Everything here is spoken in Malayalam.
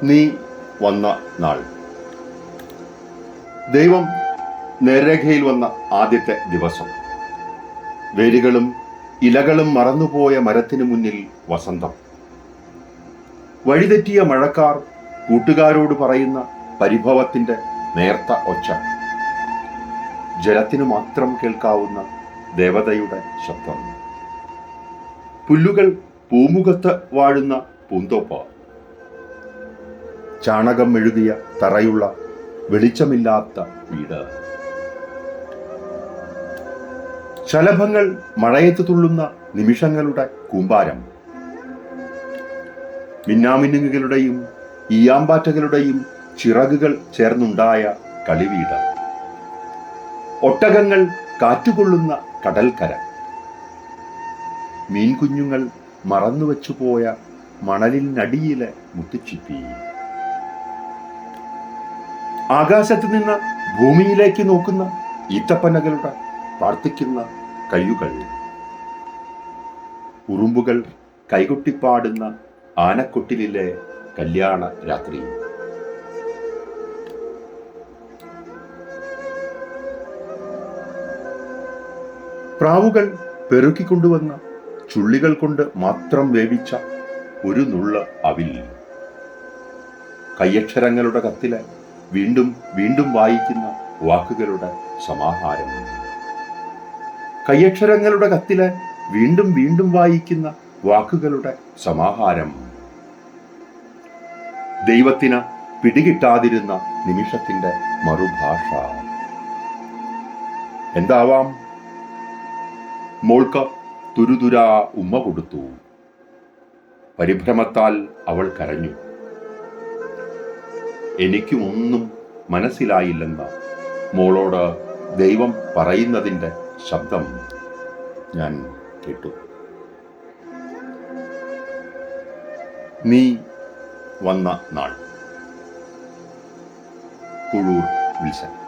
നീ വന്ന നാൾ. ദൈവം നേർരേഖയിൽ വന്ന ആദ്യത്തെ ദിവസം. വേരുകളും ഇലകളും മറന്നുപോയ മരത്തിനു മുന്നിൽ വസന്തം. വഴിതെറ്റിയ മഴക്കാർ കൂട്ടുകാരോട് പറയുന്ന പരിഭവത്തിന്റെ നേർത്ത ഒച്ച. ജലത്തിനു മാത്രം കേൾക്കാവുന്ന ദേവതയുടെ ശബ്ദം. പുല്ലുകൾ പൂമുഖത്ത് വാഴുന്ന പൂന്തോപ്പ്. ചാണകം മെഴുകിയ തറയുള്ള വെളിച്ചമില്ലാത്ത വീട്. ശലഭങ്ങൾ മഴയത്ത് തുള്ളുന്ന നിമിഷങ്ങളുടെ കൂമ്പാരം. മിന്നാമിന്നുകളുടെയും ഈയാമ്പാറ്റകളുടെയും ചിറകുകൾ ചേർന്നുണ്ടായ കളിവീട്. ഒട്ടകങ്ങൾ കാറ്റുകൊള്ളുന്ന കടൽക്കര. മീൻകുഞ്ഞുങ്ങൾ മറന്നുവെച്ചുപോയ മണലിനടിയിലെ മുത്തുച്ചിപ്പി. ആകാശത്ത് നിന്ന് ഭൂമിയിലേക്ക് നോക്കുന്ന ഈത്തപ്പനകളുടെ പ്രാർത്ഥിക്കുന്ന കയ്യുകൾ. ഉറുമ്പുകൾ കൈകൊട്ടിപ്പാടുന്ന ആനക്കൊട്ടിലിലെ കല്യാണ രാത്രി. പ്രാവുകൾ പെറുക്കിക്കൊണ്ടുവന്ന ചുള്ളികൾ കൊണ്ട് മാത്രം വേവിച്ച ഒരു നുള്ള് അവിൽ. കയ്യക്ഷരങ്ങളുടെ കത്തിലെ വീണ്ടും വീണ്ടും വായിക്കുന്ന വാക്കുകളുടെ സമാഹാരം. കയ്യക്ഷരങ്ങളുടെ കത്തിലെ വീണ്ടും വീണ്ടും വായിക്കുന്ന വാക്കുകളുടെ സമാഹാരം. ദൈവത്തിന് പിടികിട്ടാതിരുന്ന നിമിഷത്തിന്റെ മറുഭാഷ. എന്താവാം? മോൾക്ക് തുരുതുരാ ഉമ്മ കൊടുത്തു. പരിഭ്രമത്താൽ അവൾ കരഞ്ഞു. എനിക്കുമൊന്നും മനസ്സിലായില്ലെന്ന മോളോട് ദൈവം പറയുന്നതിൻ്റെ ശബ്ദം ഞാൻ കേട്ടു. നീ വന്ന നാൾ. കുഴൂർ വിൽസൺ.